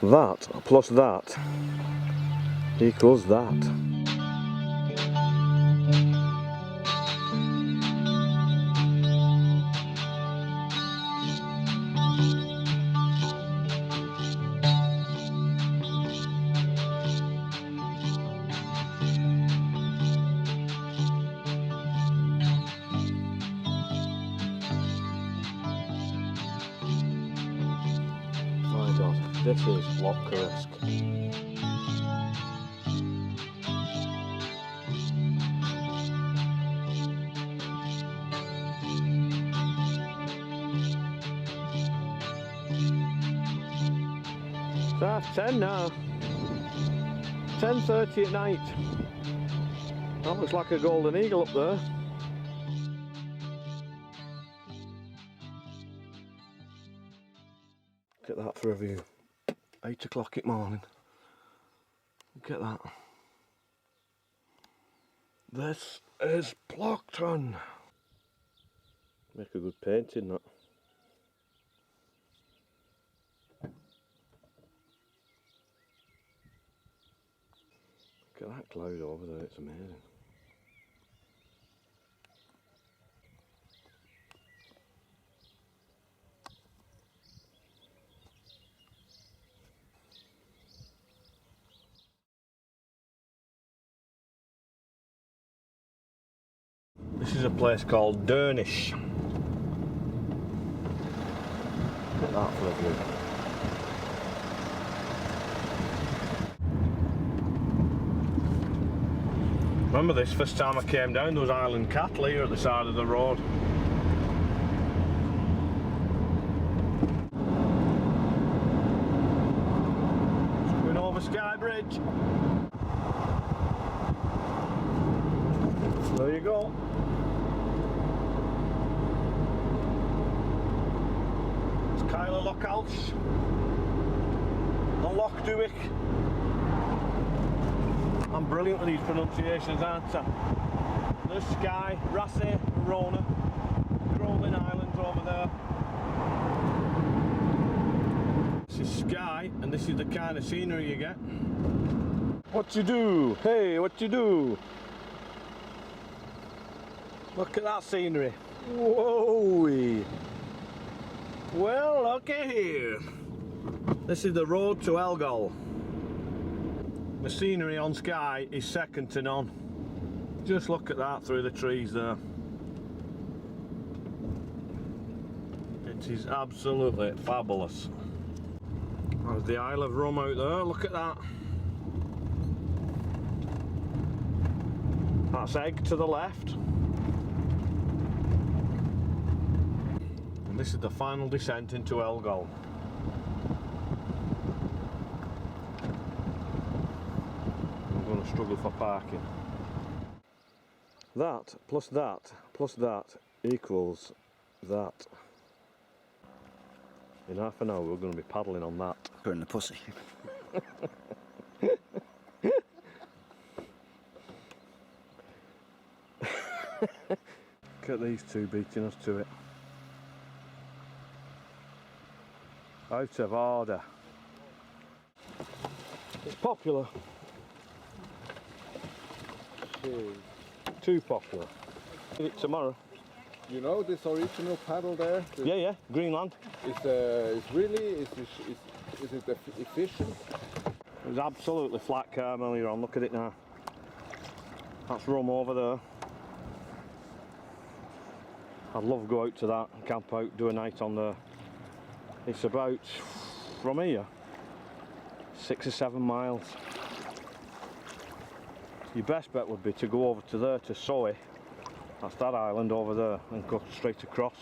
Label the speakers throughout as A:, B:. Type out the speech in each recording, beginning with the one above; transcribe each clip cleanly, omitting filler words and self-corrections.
A: That plus that equals that. My God, this is Loch Coruisk. It's half 10 now. 10:30 at night. That looks like a golden eagle up there. Look at that for a view. 8 o'clock in the morning. Look at that. This is Plockton. Make a good painting, that. Look at that cloud over there, it's amazing. This is a place called Dernish. Look at that for a view. Remember this, first time I came down, there was island cattle here at the side of the road. Just going over Skye Bridge. There you go. It's Kyle Loch Coruisk and Loch Coruisk. I'm brilliant with these pronunciations, aren't I? There's Skye, Rassay, Rona, Crowlin Islands over there. This is Skye, and this is the kind of scenery you get. What you do? Hey, what you do? Look at that scenery. Whoa! Well, looky here. This is the road to Elgol. The scenery on Skye is second to none. Just look at that through the trees there. It is absolutely fabulous. There's the Isle of Rum out there, look at that. That's Egg to the left. And this is the final descent into Elgol. Struggle for parking. That plus that plus that equals that. In half an hour we're going to be paddling on that.
B: Burn the pussy.
A: Look at these two beating us to it. Out of order. It's popular. Too popular. Get it tomorrow.
C: You know this original paddle there?
A: Yeah, Greenland.
C: Is it efficient?
A: It was absolutely flat calm earlier on, look at it now. That's Rum over there. I'd love to go out to that, camp out, do a night on there. It's about, from here, 6 or 7 miles. Your best bet would be to go over to there, to Soy. That's that island over there, and go straight across.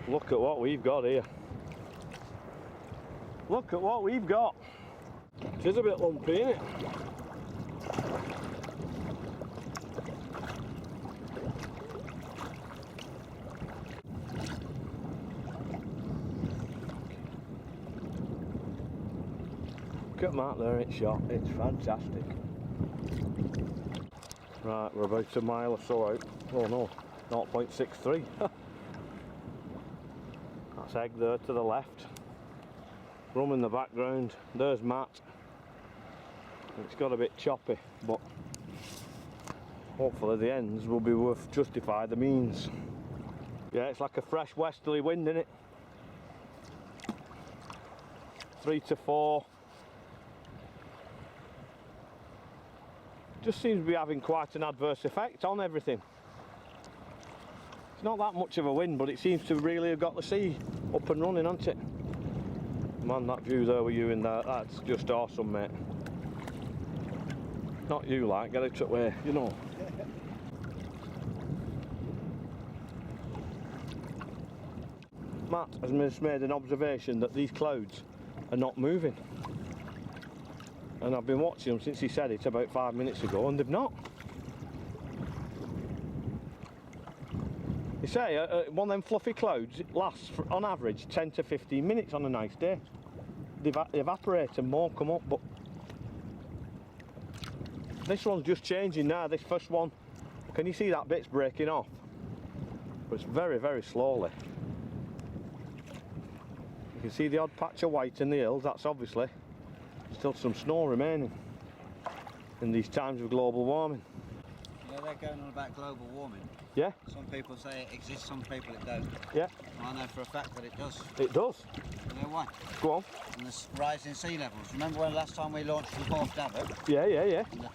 A: Look at what we've got here. Look at what we've got. It is a bit lumpy, isn't it? Look at Mark there, it's shot, it's fantastic. Right, we're about a mile or so out. Oh no, 0.63. That's That's Egg there to the left. Rum in the background. There's Matt. It's got a bit choppy, but hopefully the ends will be worth justify the means. Yeah, it's like a fresh westerly wind, isn't it? 3 to 4. Just seems to be having quite an adverse effect on everything. It's not that much of a wind, but it seems to really have got the sea up and running, hasn't it? Man, that view there with you in there, that's just awesome, mate. Not you, like, get out of the way, you know. Matt has just made an observation that these clouds are not moving. And I've been watching them since he said it about 5 minutes ago, and they've not. You say one of them fluffy clouds lasts for, on average 10 to 15 minutes on a nice day. They evaporate and more come up, but this one's just changing now. This first one, can you see that bit's breaking off? But it's very, very slowly. You can see the odd patch of white in the hills. That's obviously still some snow remaining in these times of global warming.
B: You know, they're going on about global warming.
A: Yeah.
B: Some people say it exists, some people it don't.
A: Yeah.
B: And I know for a fact that it does.
A: It does.
B: You know why?
A: Go on.
B: And this rising sea levels. Remember when last time we launched the Fourth Davit?
A: Yeah.
B: And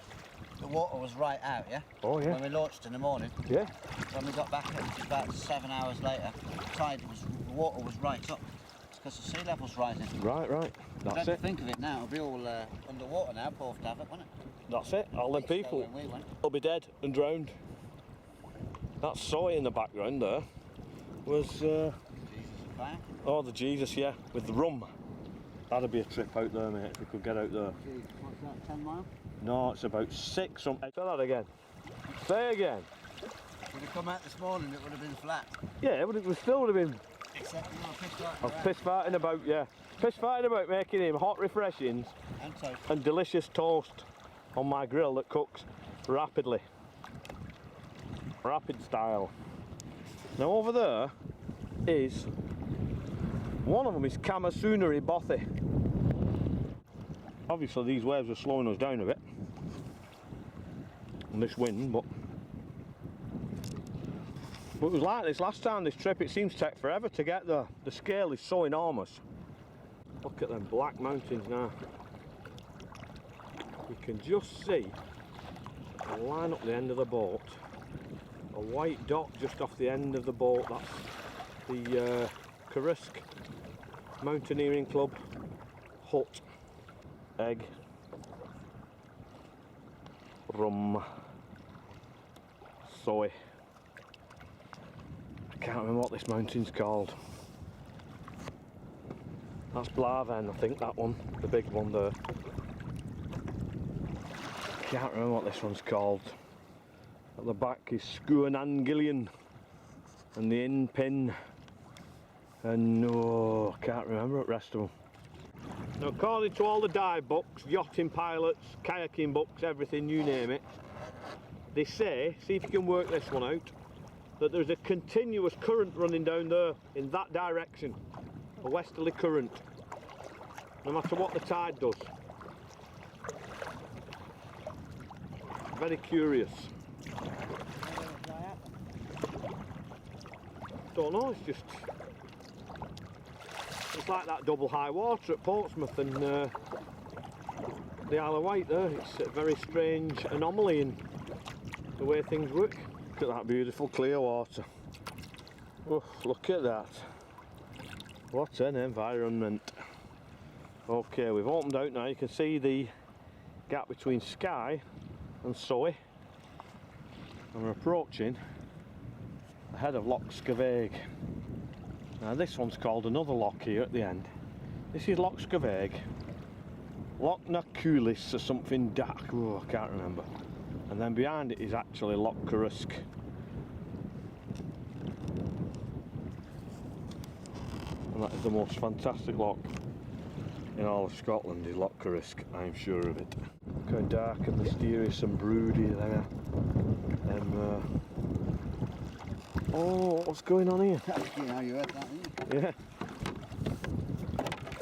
B: the water was right out, yeah?
A: Oh yeah.
B: When we launched in the morning.
A: Yeah.
B: When we got back, it was about 7 hours later. The water was right up. It's because the sea level's rising.
A: Right. That's
B: Don't
A: it.
B: think of it now. It'll be all underwater now, Fourth Davit, won't it?
A: That's it. All them people
B: When we went.
A: will be dead and drowned. That soy in the background there was
B: Jesus fire.
A: oh, the Jesus, yeah, with the rum. That'd be a trip out there, mate, if we could get out there.
B: Jeez, what's that, 10 miles?
A: No, it's about 6 something. Say that again. Say again.
B: If we'd have come out this morning, it would have been flat.
A: Yeah, but it still would have been.
B: Except you were pissed
A: I was piss farting about, yeah. Piss farting about making him hot refreshings
B: and toast.
A: and delicious toast on my grill that cooks rapidly. Rapid style. Now over there is, one of them is Kamasunari Bothy. Obviously these waves are slowing us down a bit. And this wind, but it was like this last time, this trip. It seems to take forever to get there. The scale is so enormous. Look at them black mountains now. You can just see a line up the end of the boat. A white dot just off the end of the boat. That's the Coruisk Mountaineering Club hut. Egg. Rum. Soy. I can't remember what this mountain's called. That's Blaven, I think, that one, the big one there. Can't remember what this one's called. At the back is Skuanangillion and the Inn Pin, and no, can't remember the rest of them. Now, according to all the dive books, yachting pilots, kayaking books, everything, you name it, they say, see if you can work this one out, that there's a continuous current running down there in that direction, a westerly current, no matter what the tide does. Very curious. Don't know, it's like that double high water at Portsmouth and the Isle of Wight there. It's a very strange anomaly in the way things work. Look at that beautiful clear water. Oh, look at that. What an environment. Okay, we've opened out now. You can see the gap between Skye and Soy. And we're approaching the head of Loch Coruisk. Now this one's called another loch here at the end. This is Loch Coruisk. Loch Coruisk or something dark. Oh, I can't remember. And then behind it is actually Loch Coruisk. And that is the most fantastic loch in all of Scotland, is Loch Coruisk, I'm sure of it. Look how dark and mysterious and broody they are. Oh, what's going on here?
B: You know, you heard that, didn't you?
A: Yeah.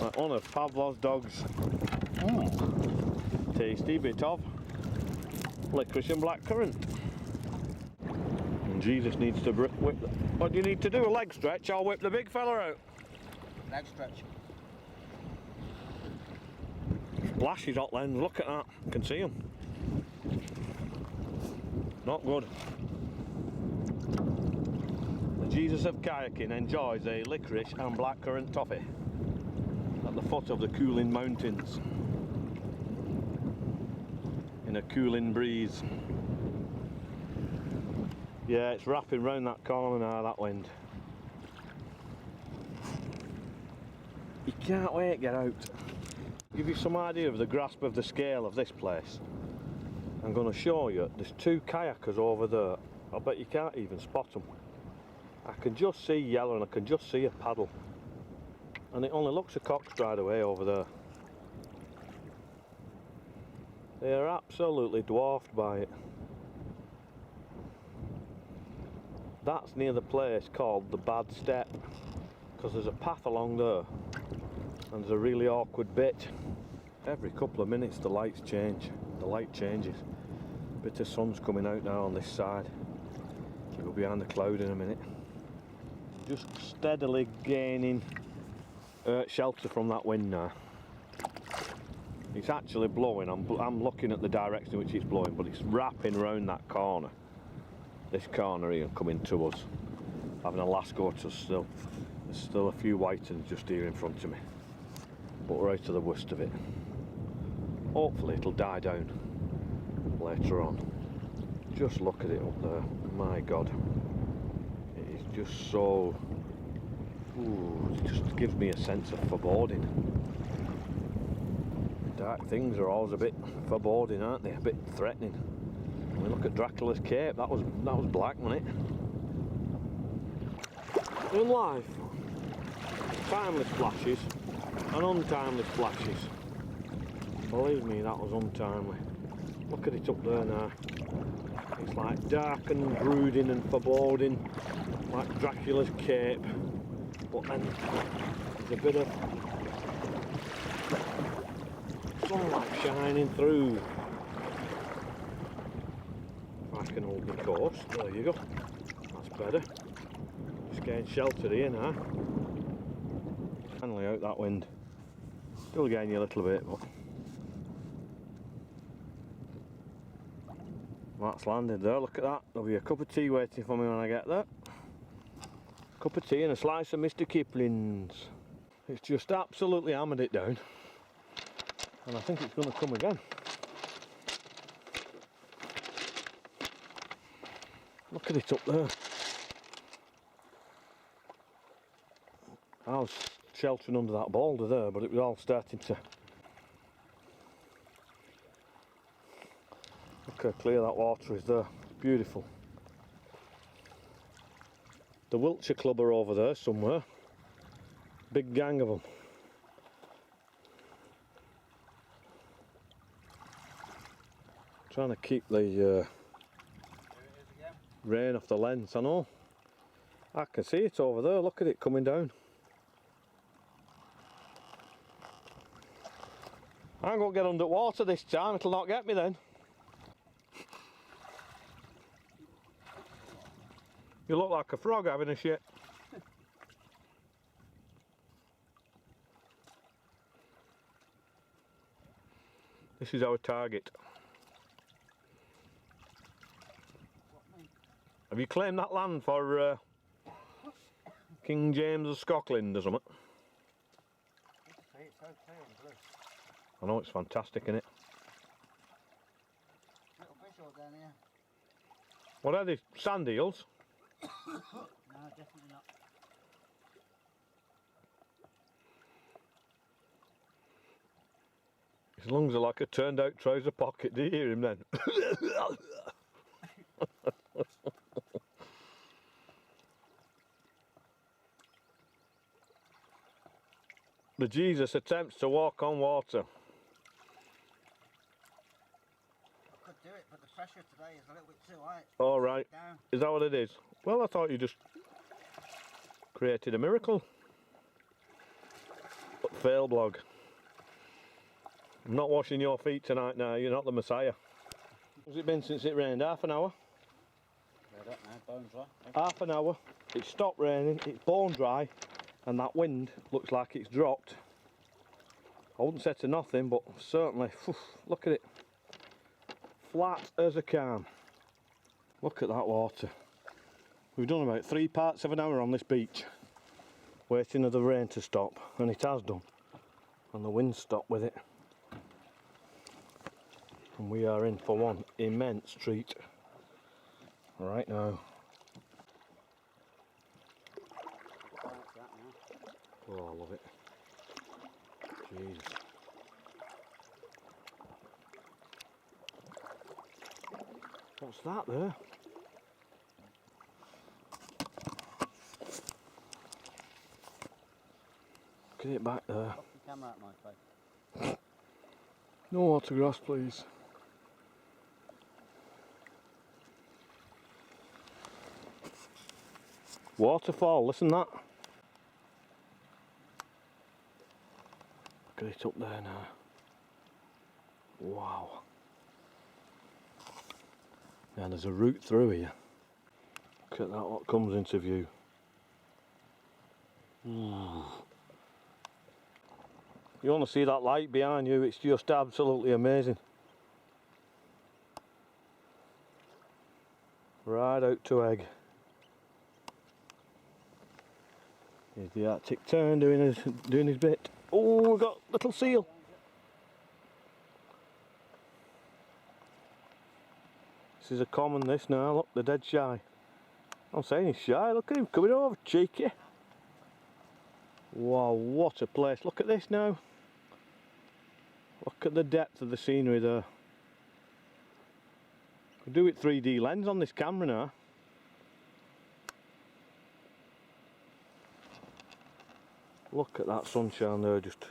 A: Like one of Pavlov's dogs. Tasty bit of licorice and blackcurrant. And Jesus needs to whip. What do you need to do? A leg stretch? I'll whip the big fella out.
B: Leg stretch.
A: Flashes hot lens, look at that. You can see him. Not good. The Jesus of kayaking enjoys a licorice and blackcurrant toffee at the foot of the cooling mountains in a cooling breeze. Yeah, it's wrapping round that corner now, that wind. You can't wait to get out. Give you some idea of the grasp of the scale of this place. I'm going to show you, there's two kayakers over there. I bet you can't even spot them. I can just see yellow and I can just see a paddle. And it only looks a cock stride away over there. They are absolutely dwarfed by it. That's near the place called the Bad Step, because there's a path along there and there's a really awkward bit. Every couple of minutes the lights change, the light changes. Bit of sun's coming out now on this side. We'll go behind the cloud in a minute. Just steadily gaining shelter from that wind now. It's actually blowing. I'm looking at the direction in which it's blowing, but it's wrapping around that corner. This corner here, coming to us. Having a last go at us still. There's still a few whitens just here in front of me. But we're out of the worst of it. Hopefully it'll die down later on. Just look at it up there. My God. It is just so... Ooh, it just gives me a sense of foreboding. Dark things are always a bit foreboding, aren't they? A bit threatening. When we look at Dracula's Cape, that was black, wasn't it? In life, timely splashes and untimely splashes. Believe me, that was untimely. Look at it up there now. It's like dark and brooding and foreboding, like Dracula's Cape. But then there's a bit of sunlight shining through. If I can hold the course, there you go. That's better. Just getting shelter here now. Finally out that wind. Still getting you a little bit, but that's landed there. Look at that. There'll be a cup of tea waiting for me when I get there. Cup of tea and a slice of Mr. Kipling's. It's just absolutely hammered it down. And I think it's going to come again. Look at it up there. I was sheltering under that boulder there, but it was all starting to... Look how clear that water is there. Beautiful. The Wiltshire Club are over there somewhere. Big gang of them. Trying to keep the rain off the lens, I know. I can see it over there, look at it coming down. I'm going to get under water this time, it'll not get me then. You look like a frog having a shit. This is our target. Have you claimed that land for King James of Scotland or something?
B: It's so clear and blue.
A: I know, it's fantastic, isn't it?
B: Little fish all down here.
A: What are these? Sand eels?
B: No, definitely not.
A: His lungs are like a turned out trouser pocket. Do you hear him then? The Jesus attempts to walk on water.
B: I could do it, but the pressure today is a little bit too high.
A: All right.
B: Down.
A: Is that what it is? Well, I thought you just created a miracle. But fail blog. I'm not washing your feet tonight now, you're not the Messiah. Has it been since it rained? Half an hour?
B: I don't know, bone dry.
A: Half an hour. It stopped raining, it's bone dry, and that wind looks like it's dropped. I wouldn't say to nothing, but certainly, phew, look at it. Flat as a calm. Look at that water. We've done about 3 parts of an hour on this beach, waiting for the rain to stop, and it has done. And the wind stopped with it. And we are in for one immense treat right now. Oh, I love it. Jesus. What's that there? Get it back there.
B: Camera out my face.
A: No autographs, please. Waterfall, listen to that. Look at it up there now. Wow. Now there's a route through here. Look at that, what comes into view. Ooh. You want to see that light behind you, it's just absolutely amazing. Right out to Egg. Here's the Arctic tern doing his bit. Oh, we've got a little seal. This is a common this now, look, they're dead shy. I'm saying he's shy, look at him coming over, cheeky. Wow, what a place, look at this now. Look at the depth of the scenery there. Could do it 3D lens on this camera now. Look at that sunshine there, just.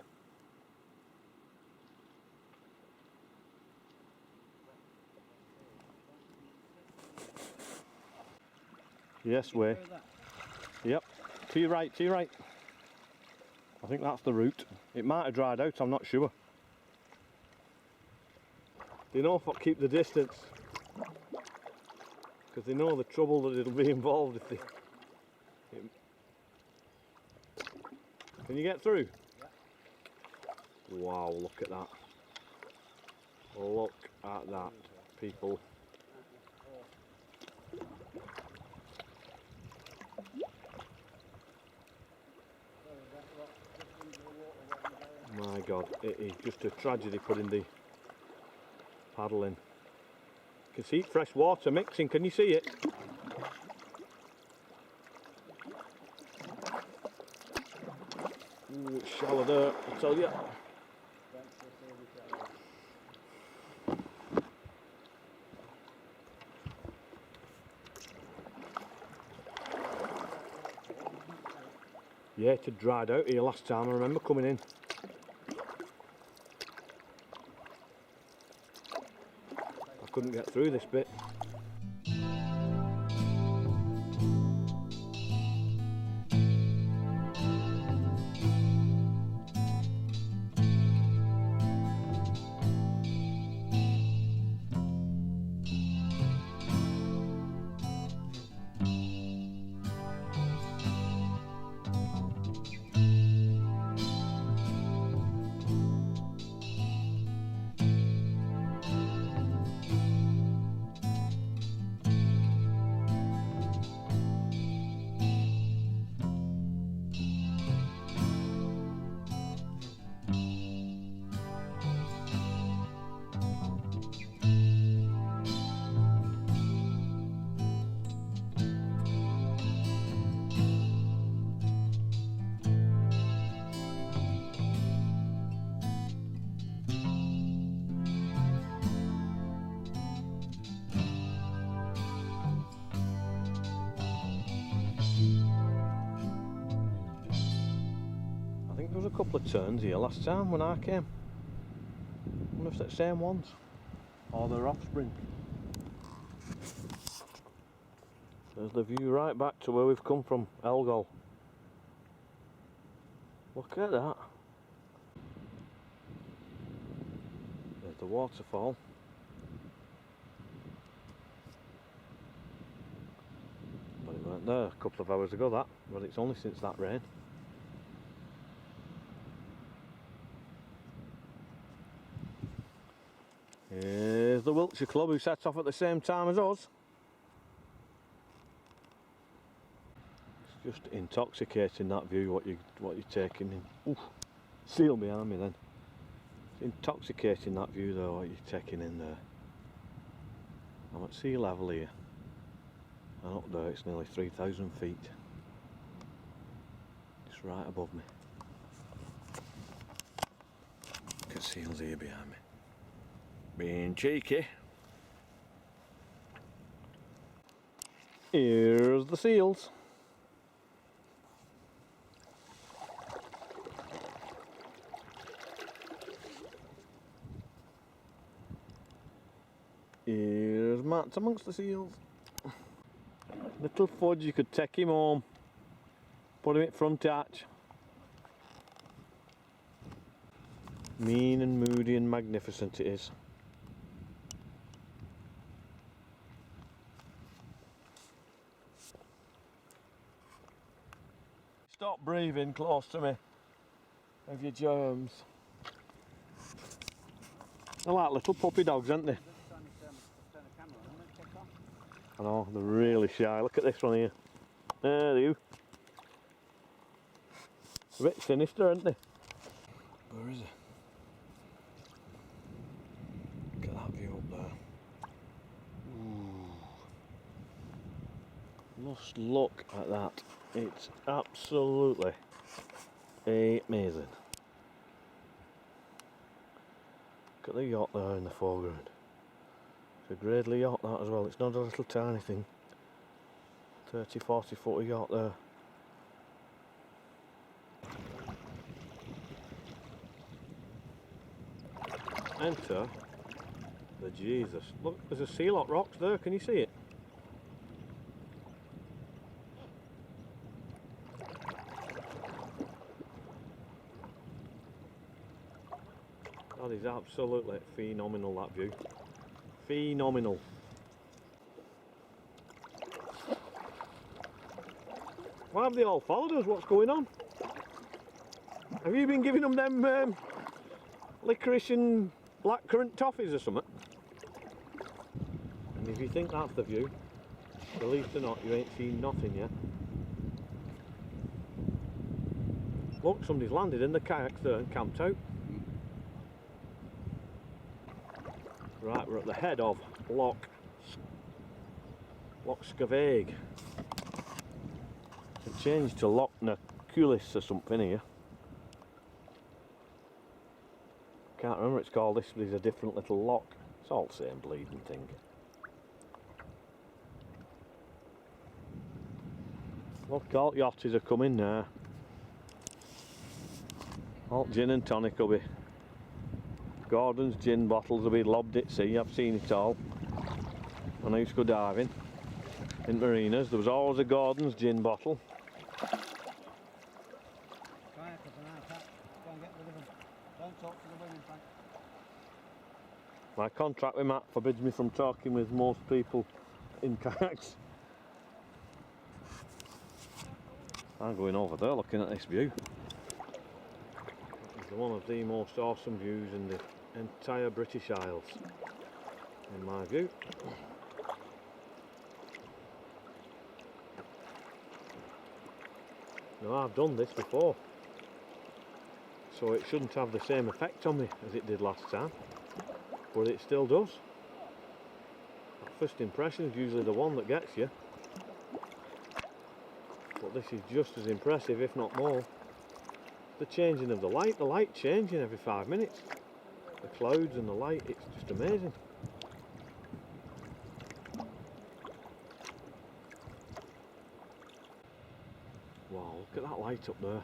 A: Yes, way. Yep, to your right, to your right. I think that's the route. It might have dried out, I'm not sure. They know if I keep the distance, because they know the trouble that it'll be involved if they... Can you get through? Yeah. Wow, look at that. Look at that, people. My God, it is just a tragedy putting the paddle in. You can see fresh water mixing, can you see it? Ooh, it's shallow there, I tell you. Yeah, it had dried out here last time, I remember coming in. I couldn't get through this bit. There was a couple of turns here last time when I came. I wonder if they're the same ones or their offspring. There's the view right back to where we've come from, Elgol. Look at that. the waterfall. But it weren't there a couple of hours ago, that, but it's only since that rain. Here's the Wiltshire Club, who set off at the same time as us. It's just intoxicating, that view, what you're taking in. Oof, seal behind me then. It's intoxicating, that view though, what you're taking in there. I'm at sea level here, and up there it's nearly 3,000 feet. It's right above me. Look at seals here behind me. Being cheeky. Here's the seals. Here's Matt amongst the seals. Little fudge, you could take him home. Put him at front hatch. Mean and moody and magnificent it is. Stop breathing close to me of your germs. They're like little puppy dogs, aren't they? I know, they're really shy. Look at this one here. There you. A bit sinister, aren't they? Where is it? Look at that view up there. Ooh. Just look at that. It's absolutely amazing. Look at the yacht there in the foreground. It's a Gradely yacht that as well. It's not a little tiny thing. 30-40 foot yacht there. Enter the Jesus. Look, there's a sea lot rocks there, can you see it? That is absolutely phenomenal, that view. Phenomenal. Why have they all followed us? What's going on? Have you been giving them licorice and blackcurrant toffees or something? And if you think that's the view, believe it or not, you ain't seen nothing yet. Look, somebody's landed in the kayaks there and camped out. Right, we're at the head of Loch Coruisk. It changed to Loch Coruisk or something here. Can't remember what it's called. This is a different little loch. It's all the same bleeding thing. Look, all yachties are coming now. All gin and tonic will be. Gordon's gin bottles will be lobbed at sea. I've seen it all. When I used to go diving in marinas, there was always a Gordon's gin bottle.
B: Don't talk to the women, Frank.
A: My contract with Matt forbids me from talking with most people in kayaks. I'm going over there looking at this view. It's one of the most awesome views in the entire British Isles, in my view. Now, I've done this before, so it shouldn't have the same effect on me as it did last time, but it still does. That first impression is usually the one that gets you, but this is just as impressive, if not more. The changing of the light changing every 5 minutes. The clouds and the light, it's just amazing. Wow, look at that light up there.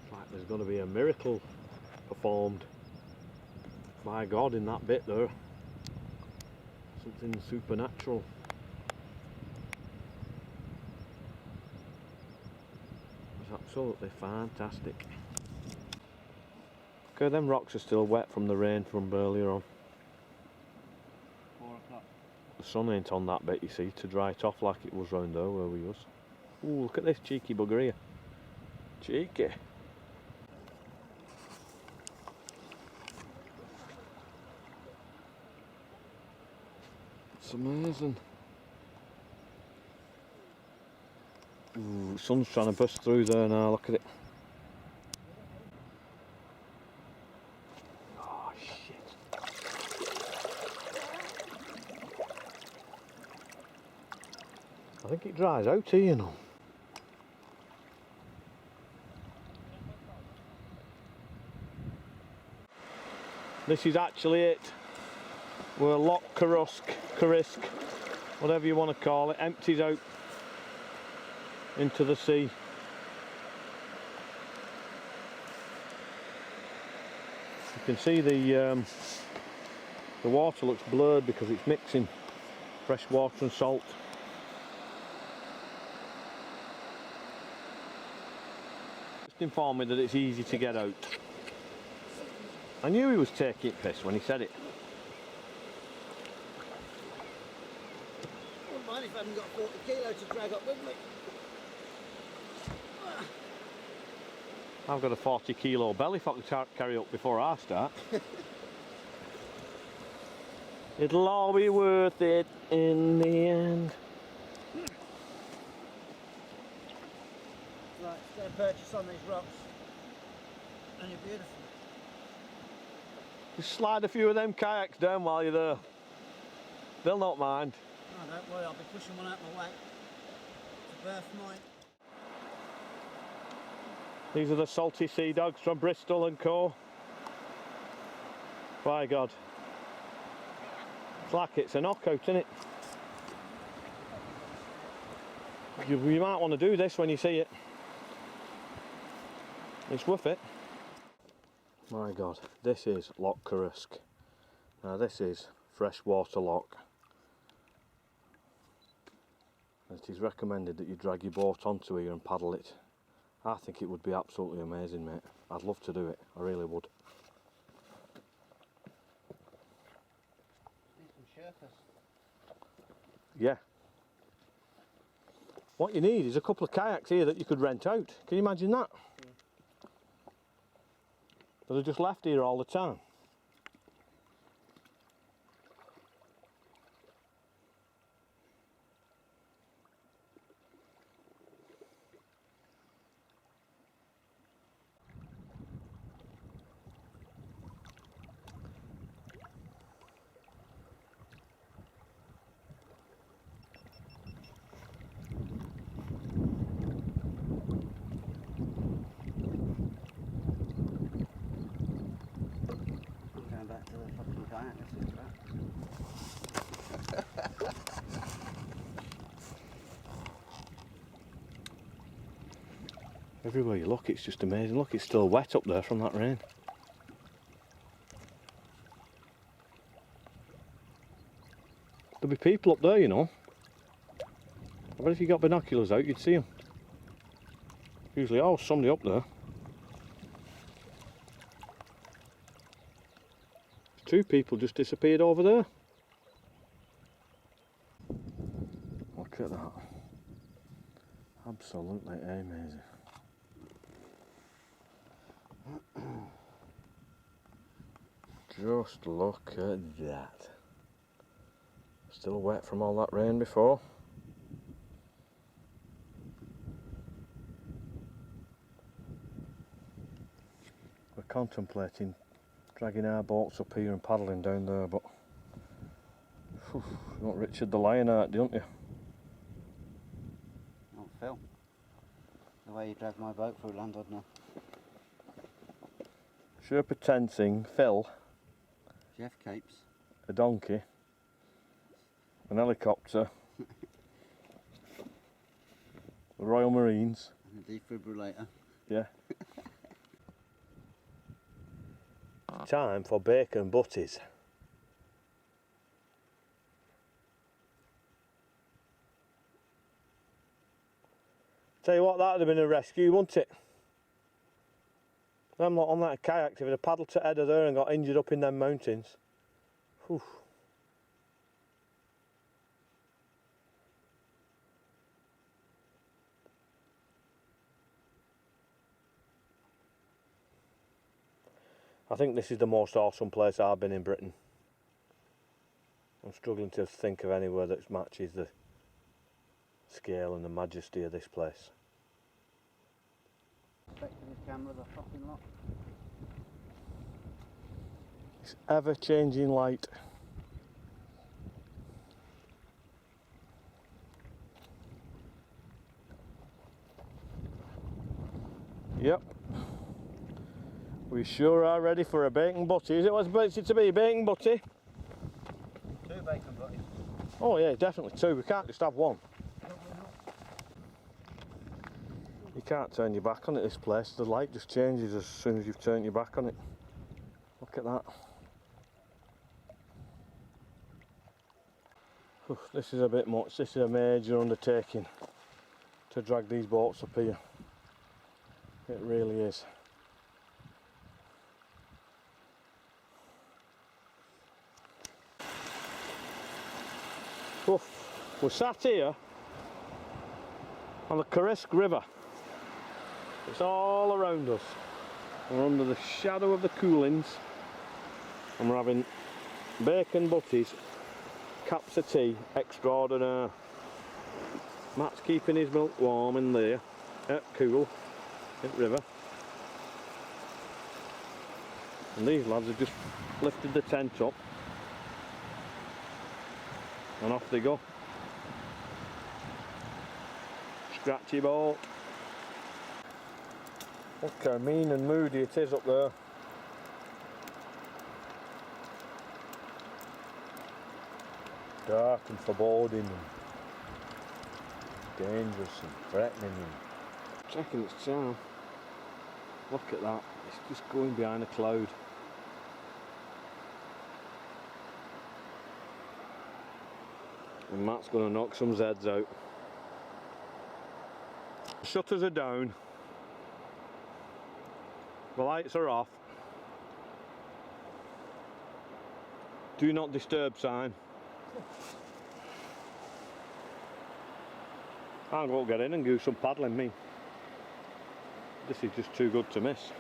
A: It's like there's going to be a miracle performed by God in that bit there. Something supernatural. Absolutely fantastic. Okay, them rocks are still wet from the rain from earlier on.
B: 4 o'clock.
A: The sun ain't on that bit, you see, to dry it off like it was round there where we was. Ooh, look at this cheeky bugger here. Cheeky. It's amazing. Ooh, sun's trying to burst through there now, look at it. Oh shit. I think it dries out here, you know. This is actually it. Where Loch Coruisk, whatever you want to call it, empties out into the sea. You can see the water looks blurred because it's mixing fresh water and salt. Just informed me that it's easy to get out. I knew he was taking piss when he said it.
B: Wouldn't mind if I hadn't got 40 kilo to drag up with me.
A: I've got a 40 kilo belly if I can carry up before I start. It'll all be worth it in the end.
B: Right, get a purchase on these rocks and you're beautiful.
A: Just slide a few of them kayaks down while you're there. They'll not mind.
B: Oh, don't worry, I'll be pushing one out my way. It's a birth mine.
A: These are the Salty Seadogs from Bristol and Co. By God. It's like it's a knockout, isn't it? You might want to do this when you see it. It's worth it. My God, this is Loch Coruisk. Now this is freshwater loch. It is recommended that you drag your boat onto here and paddle it. I think it would be absolutely amazing, mate. I'd love to do it, I really would.
B: Need some Cetus.
A: Yeah. What you need is a couple of kayaks here that you could rent out. Can you imagine that? They're just left here all the time.
B: Going back to the fucking kayak, this is crap.
A: Everywhere you look, it's just amazing. Look, it's still wet up there from that rain. There'll be people up there, you know. I bet if you got binoculars out, you'd see them. Usually, oh, somebody up there. Two people just disappeared over there. Look at that. Absolutely amazing. Just look at that. Still wet from all that rain before. We're contemplating dragging our boats up here and paddling down there, but you want Richard the Lionheart, don't you?
B: Not Phil. The way you dragged my boat through Landudno.
A: Sherpa Tensing, Phil,
B: Jeff Capes.
A: a donkey, an helicopter, the Royal Marines.
B: And a defibrillator.
A: Yeah. Time for bacon butties. Tell you what, that'd have been a rescue, wouldn't it? I'm not on that kayak. If I'd have paddled to Eire there and got injured up in them mountains. Whew. I think this is the most awesome place I've been in Britain. I'm struggling to think of anywhere that matches the scale and the majesty of this place.
B: Back to this camera, the fucking lot.
A: It's ever-changing light. Yep. We sure are ready for a bacon butty. Is it what's it to be, bacon butty?
B: 2 bacon butties.
A: Oh yeah, definitely 2. We can't just have 1. You can't turn your back on it, this place. The light just changes as soon as you've turned your back on it. Look at that. Whew, this is a bit much. This is a major undertaking to drag these boats up here. It really is. Oof. We're sat here on the Coruisk River. It's all around us. We're under the shadow of the coolings and we're having bacon butties, cups of tea extraordinaire. Matt's keeping his milk warm in there, cool, in the river. And these lads have just lifted the tent up and off they go. Scratchy boat. Look how mean and moody it is up there. Dark and foreboding and dangerous and threatening and checking its charm. Look at that, it's just going behind a cloud. And Matt's going to knock some Zeds out. The shutters are down. The lights are off. Do not disturb sign. I'll go get in and do some paddling, me. This is just too good to miss.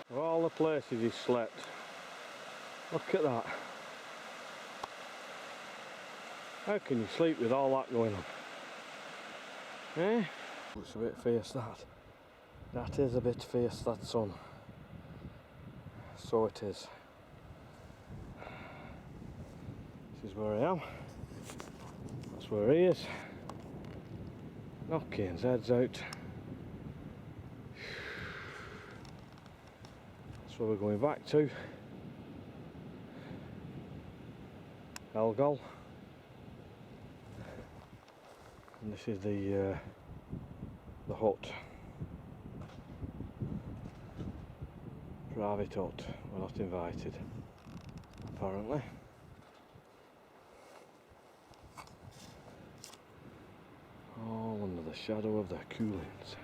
A: Of all the places he's slept, look at that. How can you sleep with all that going on? Eh? It's a bit fierce, that. That is a bit fierce, that sun. So it is. This is where I am. That's where he is. Knocking his heads out. That's where we're going back to. Elgol. And this is the hut. Private hut. We're not invited, apparently. All under the shadow of the coolings.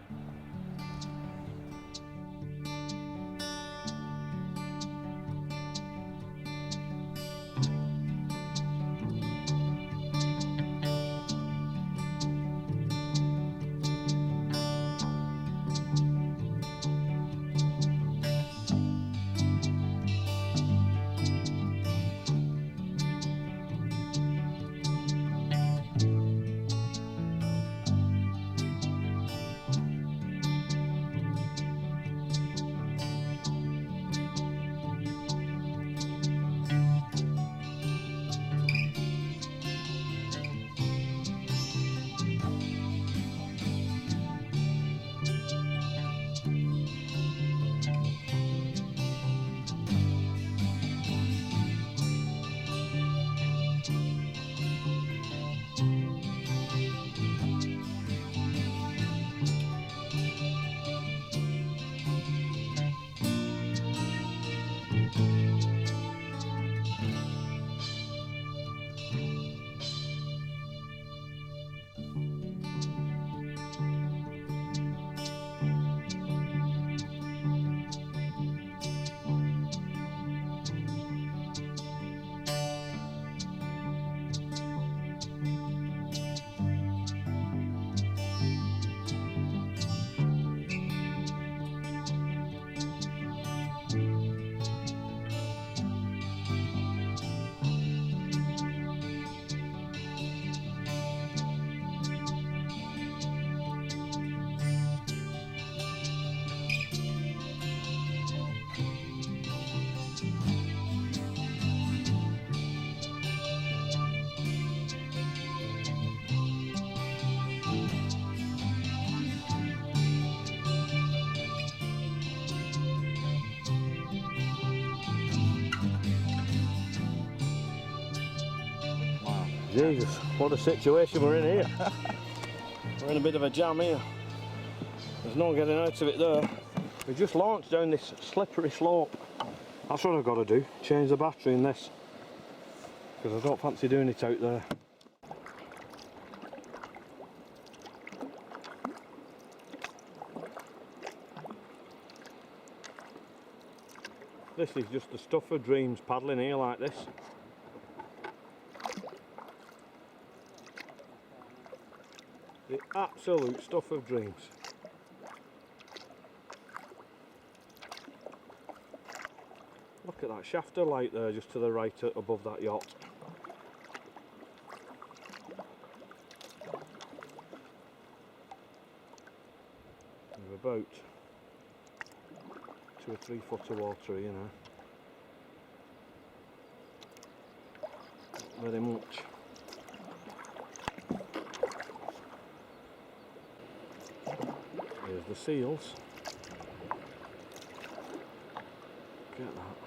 A: Jesus, what a situation we're in here. We're in a bit of a jam here. There's no getting out of it there. We just launched down this slippery slope. That's what I've got to do, change the battery in this. Because I don't fancy doing it out there. This is just the stuff of dreams, paddling here like this. The absolute stuff of dreams. Look at that shaft of light there just to the right above that yacht. We're about 2 or 3 foot of water, you know. Not very much. Here's the seals. Get that.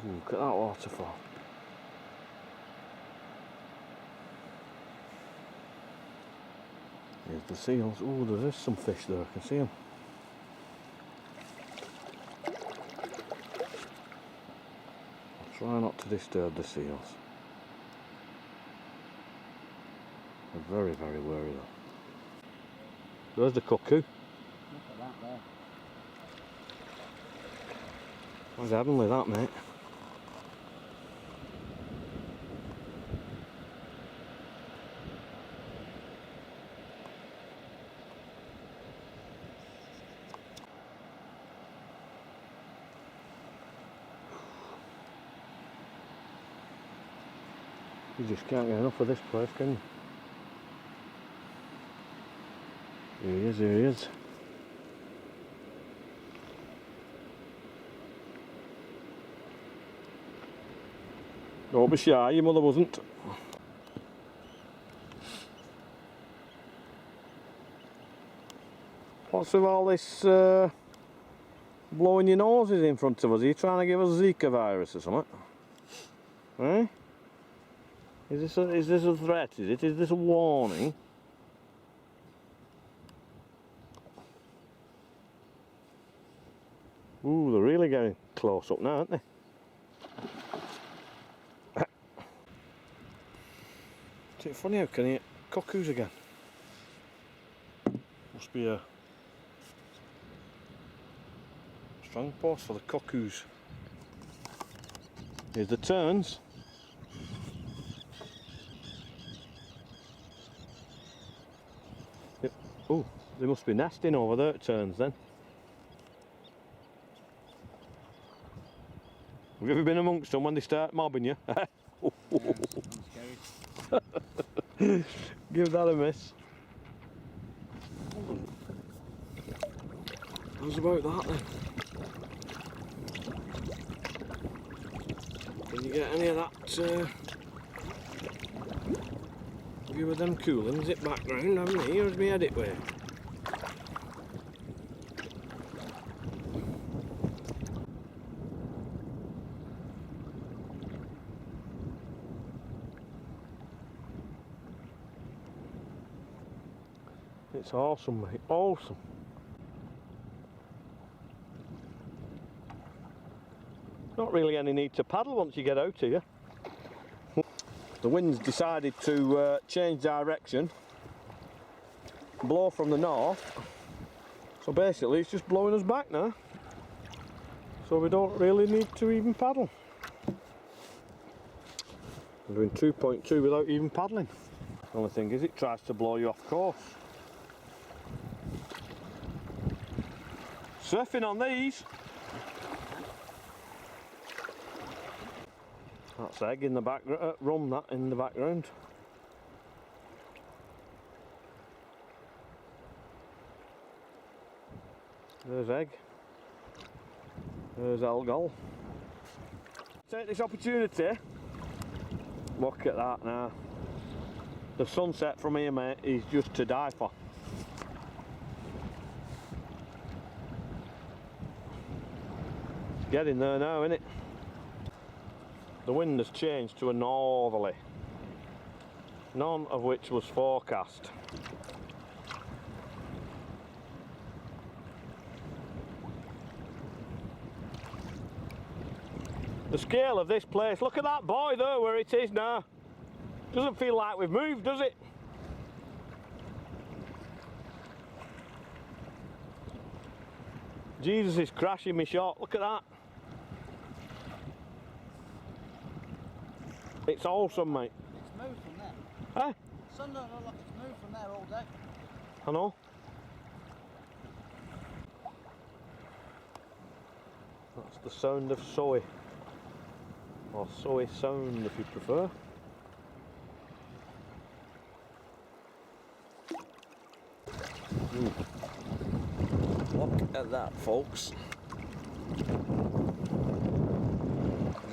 A: Look at that waterfall. Here's the seals. Oh, there is some fish there, I can see them. I'll try not to disturb the seals. They're very, very wary though. There's the cuckoo.
B: Look at that there.
A: That's heavenly that, mate. You just can't get enough of this place, can you? Here he is, here he is. Don't be shy, your mother wasn't. What's with all this blowing your noses in front of us? Are you trying to give us Zika virus or something? Eh? Is this a threat, is it? Is this a warning? Ooh, they're really getting close up now, aren't they? It's funny how can you cuckoos again? Must be a strong post for the cuckoos. Here's the terns. Yep. Oh, they must be nesting over there, terns then. Have you ever been amongst them when they start mobbing you?
B: Yeah, I'm scared.
A: Give that a miss. How's about that then? Can you get any of that view of them coolings it background, haven't you? Here's me head it way. It's awesome, mate, awesome. Not really any need to paddle once you get out here. The wind's decided to change direction, blow from the north, so basically it's just blowing us back now, so we don't really need to even paddle. I'm doing 2.2 without even paddling. The only thing is it tries to blow you off course. Surfing on these. That's egg in the back, rum that in the background. There's egg. There's Elgol. Take this opportunity. Look at that now. The sunset from here, mate, is just to die for. getting there now, isn't it? The wind has changed to a northerly, none of which was forecast. The scale of this place, look at that buoy there where it is now. Doesn't feel like we've moved, does it? Jesus is crashing me shot, look at that. It's awesome, mate.
B: It's moved from there.
A: Eh?
B: The sun don't look like it's moved from there all day.
A: I know. That's the sound of soy. Or soy sound if you prefer. Look at that, folks.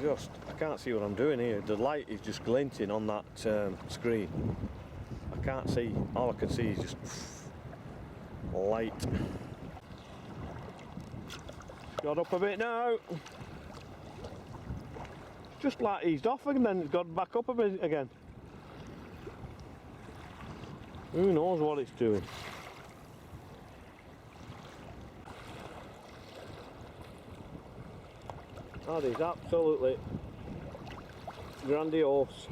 A: I can't see what I'm doing here. The light is just glinting on that screen. I can't see. All I can see is just light. Got up a bit now. Just like eased off and then it's got back up a bit again. Who knows what it's doing? That is absolutely grandiose.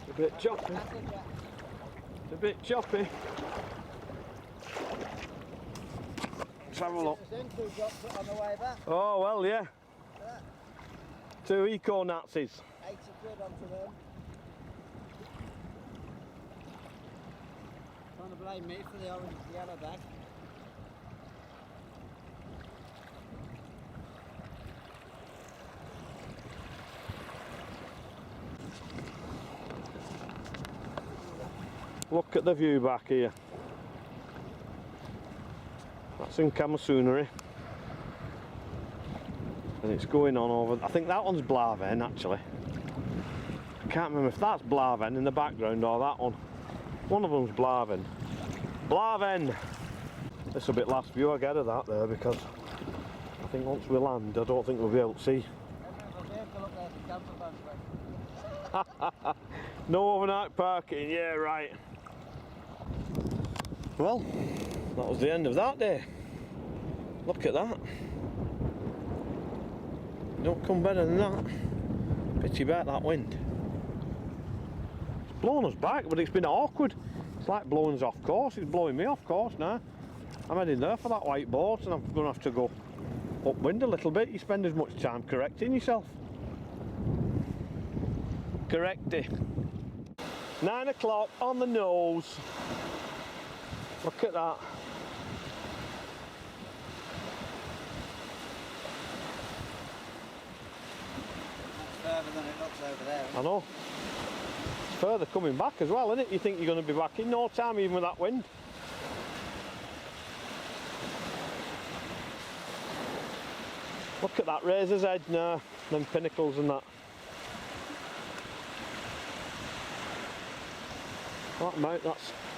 A: A bit choppy. It's a bit choppy. Let's have a look.
B: On the way back.
A: Oh well, yeah. 2 eco Nazis.
B: 80 quid onto them. Trying to blame me for the orange yellow bag.
A: Look at the view back here. That's in Camasoonery. And it's going on over, I think that one's Blaven actually. I can't remember if that's Blaven in the background or that one. One of them's Blaven. Blaven! This will be the last view I get of that there because I think once we land I don't think we'll be able to see. No overnight parking, yeah right. Well, that was the end of that day. Look at that. Don't come better than that. Pity about that wind. It's blown us back, but it's been awkward. It's like blowing us off course. It's blowing me off course now. I'm heading there for that white boat and I'm going to have to go upwind a little bit. You spend as much time correcting yourself. Correcty. 9 o'clock on the nose. Look at that.
B: Further than it looks over there.
A: I know. It's further coming back as well, isn't it? You think you're going to be back in no time even with that wind. Look at that razor's edge now, them pinnacles and that. That mount,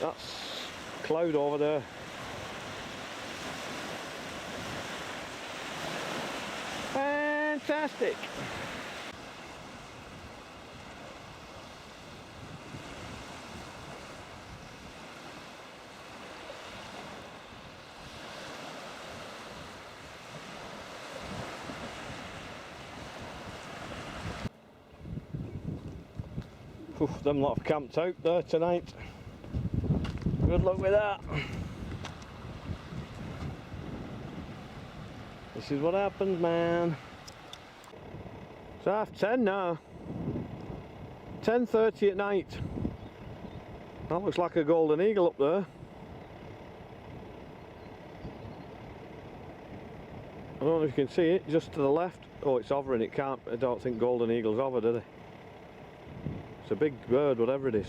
A: that's cloud over there. Fantastic. Oof, them lot have camped out there tonight. Good luck with that. This is what happens, man. It's 10:30 now. 10:30 at night. That looks like a golden eagle up there. I don't know if you can see it, just to the left. Oh, it's hovering, it can't, I don't think golden eagles hover, do they? It's a big bird, whatever it is.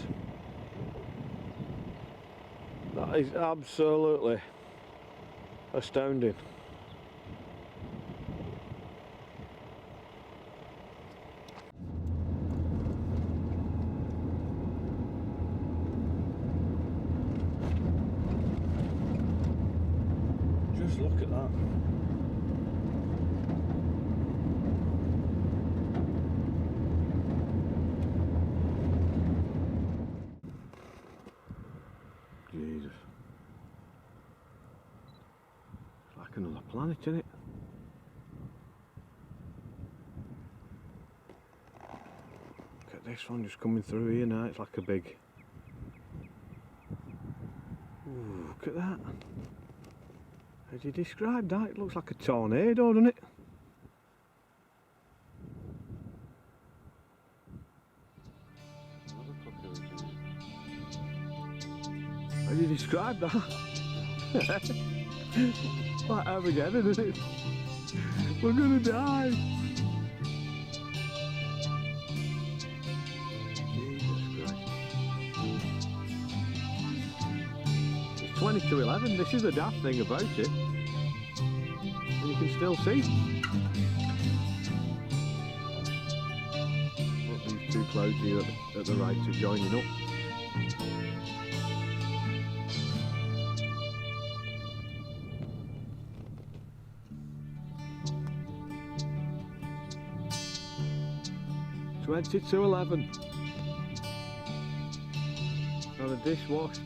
A: That is absolutely astounding. look at that. Jesus. It's like another planet, isn't it? Look at this one just coming through here now, it's like a big... Ooh, look at that. How do you describe that? It looks like a tornado, doesn't it? How do you describe that? Like Armageddon, isn't it? We're gonna die! Jesus Christ. It's 20 to 11, this is the daft thing about it. And you can still see. Look, these two clouds here at the right are joining up. To 11 on a dishwashed